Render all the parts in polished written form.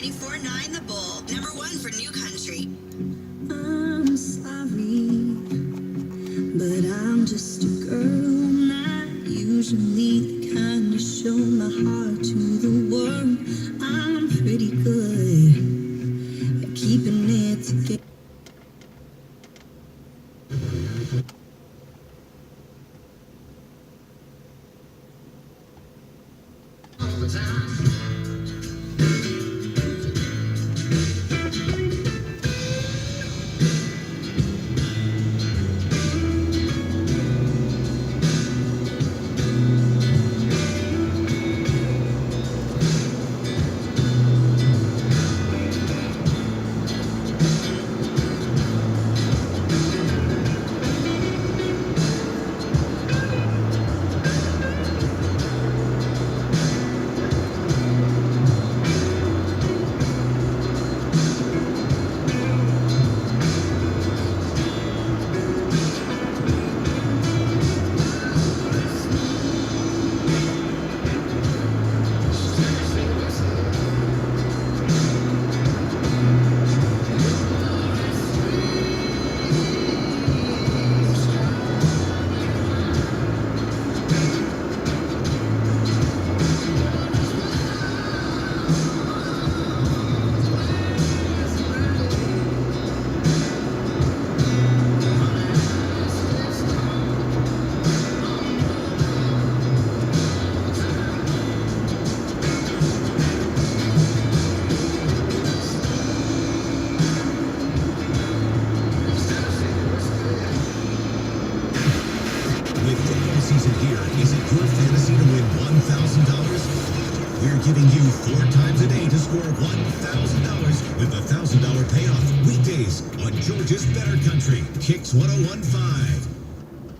94.9 The Bull. #1 for New Country. I'm sorry, but I'm just a girl, not usually the kind to show my heart to the world. I'm pretty good at keeping it together. All the time. Season here, is it your fantasy to win $1,000? We're giving you 4 times a day to score $1,000 with a $1,000 payoff weekdays on Georgia's Better Country, Kicks 101.5.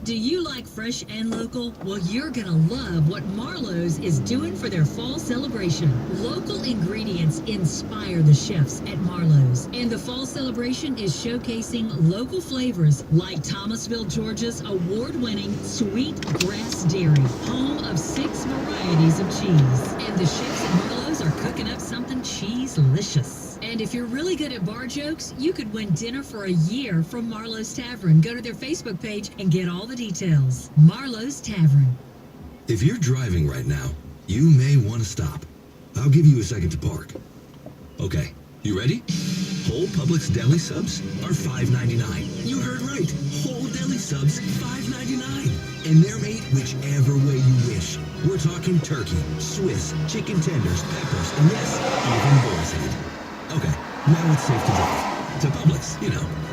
Do you like fresh and local? Well, you're gonna love what Marlowe's is doing for their fall celebration. Local ingredients inspire the chefs at Marlowe's. And the fall celebration is showcasing local flavors like Thomasville, Georgia's award-winning Sweet Grass Dairy, home of 6 varieties of cheese. And the chefs at Marlowe's are cooking up something cheese-licious. And if you're really good at bar jokes, you could win dinner for a year from Marlowe's Tavern. Go to their Facebook page and get all the details. Marlowe's Tavern. If you're driving right now, you may want to stop. I'll give you a second to park. Okay, you ready? Whole Publix deli subs are $5.99. You heard right. Whole deli subs, $5.99. And they're made whichever way you wish. We're talking turkey, Swiss, chicken tenders, peppers, and yes, even boar's head. Okay, now it's safe to drive. To Publix,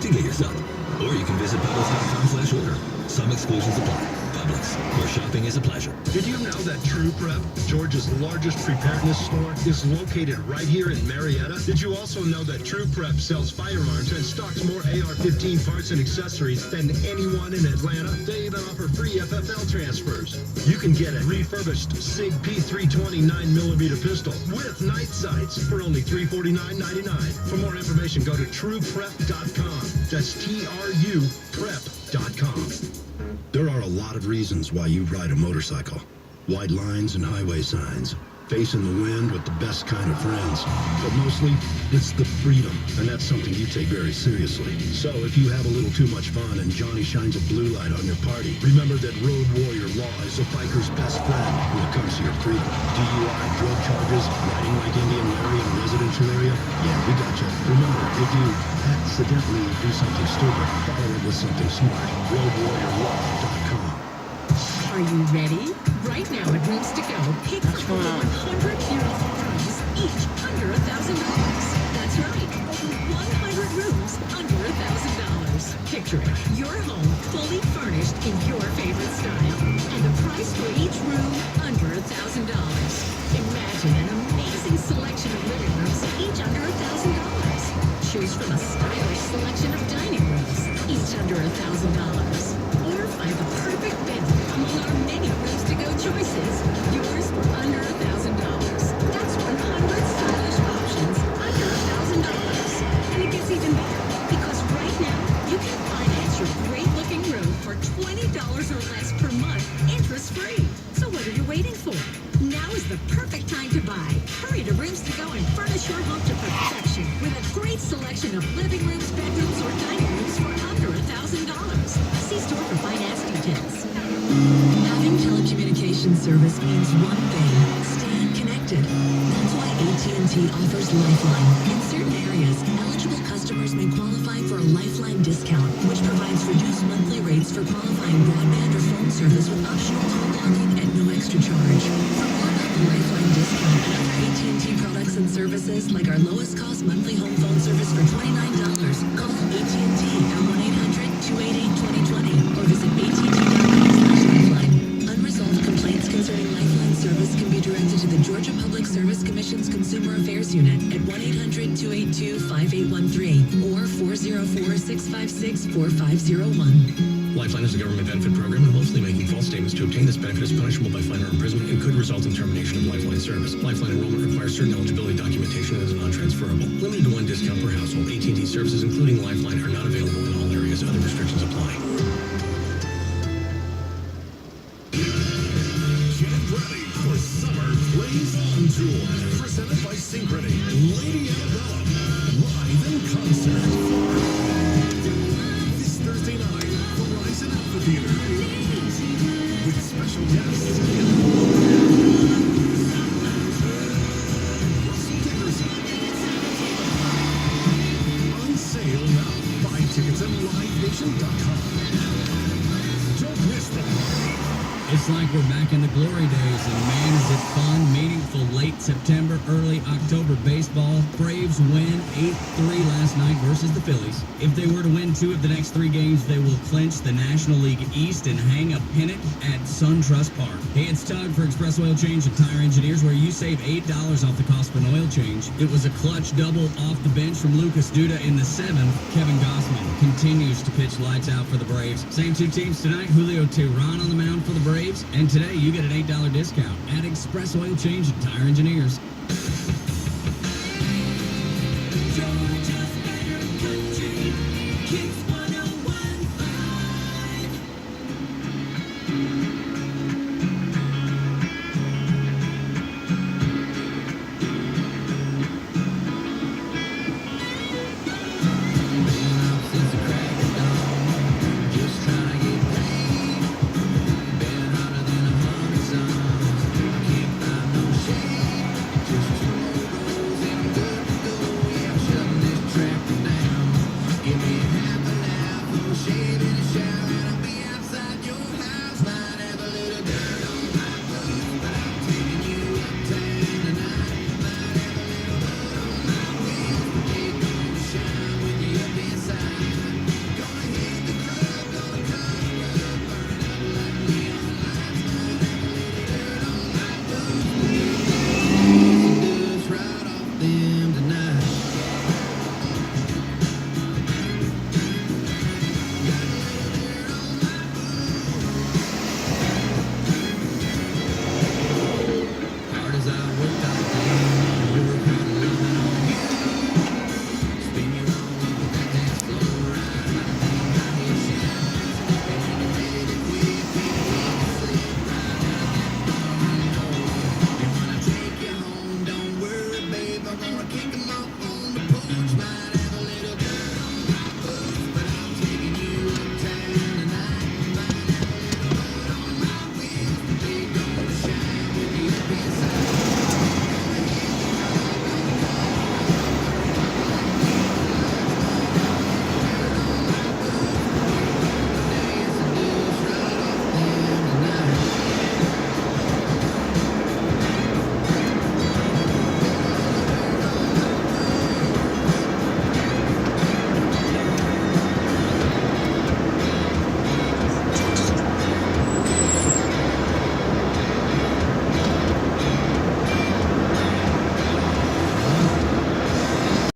to get your sub. Or you can visit Publix.com/order. Some exclusions apply. Publix, where shopping is a pleasure. Did you know that True Prep, Georgia's largest preparedness store, is located right here in Marietta? Did you also know that True Prep sells firearms and stocks more AR-15 parts and accessories than anyone in Atlanta? They even offer free FFL transfers. You can get a refurbished SIG P320 9mm pistol with night sights for only $349.99. For more information, go to trueprep.com. That's TRU prep.com. There are a lot of reasons why you ride a motorcycle. Wide lines and highway signs. Facing the wind with the best kind of friends. But mostly, it's the freedom, and that's something you take very seriously. So if you have a little too much fun and Johnny shines a blue light on your party, remember that Road Warrior Law is a biker's best friend when it comes to your freedom. DUI, drug charges, riding like Indian Larry in a residential area? Yeah, we got you. Remember, if you accidentally do something stupid, follow it with something smart. RoadWarriorLaw.com. Are you ready? Right now at Rooms to Go, pick from over 100 beautiful rooms, each under $1,000. That's right, over 100 rooms under $1,000. Picture it, your home fully furnished in your favorite style, and the price for each room under $1,000. Imagine an amazing selection of living rooms, each under $1,000. Choose from a stylish selection of dining rooms, each under $1,000. Or find the perfect bedroom among our many Rooms to Go choices, yours for under $1,000. That's 100 stylish options under $1,000. And it gets even better, because right now you can finance your great-looking room for $20 or less per month, interest-free. So what are you waiting for? Now is the perfect time to buy. Hurry to Rooms to Go and furnish your home to perfection with a great selection of living rooms, bedrooms, or dining rooms for under $1,000. See store for finance details. Having telecommunications service means one thing: staying connected. That's why AT&T offers Lifeline. In certain areas, eligible customers may qualify for a Lifeline discount, which provides reduced monthly rates for qualifying broadband or phone service with optional call logging at no extra charge. For more about the Lifeline discount and other AT&T products and services, like our lowest cost monthly home phone service for $29, call AT&T at 1-800-288-2020 or visit att.com/lifeline. Unresolved complaints concerning Lifeline service can be directed to the Georgia Public Service Commission's Consumer Affairs Unit at 1-800-282-5813 or 404-656-4501. Lifeline is a government benefit program, and mostly making false statements to obtain this benefit is punishable by fine or imprisonment and could result in termination of Lifeline service. Lifeline enrollment requires certain eligibility documentation and is non-transferable. Limited to one discount per household. AT&T services, including Lifeline, are not available in all areas. Other restrictions apply. Get ready for Summer Plays On Tour, presented by Synchrony. Lady Annabella, live in concert. This Thursday night, Verizon Amphitheater, with special guests Russell Dickerson. On sale now. Buy tickets at livenation.com. Don't miss the party. It's like we're back in the glory days, and man, is it fun, meaningful late September, early October baseball. Braves win 8-3 last night versus the Phillies. If they were to win 2 of the next 3 games, they will clinch the National League East and hang a pennant at SunTrust Park. Hey, it's Tug for Express Oil Change and Tire Engineers, where you save $8 off the cost of an oil change. It was a clutch double off the bench from Lucas Duda in the 7th. Kevin Gossman continues to pitch lights out for the Braves. Same 2 teams tonight. Julio Teheran on the mound for the Braves. And today you get an $8 discount at Express Oil Change and Tire Engineers.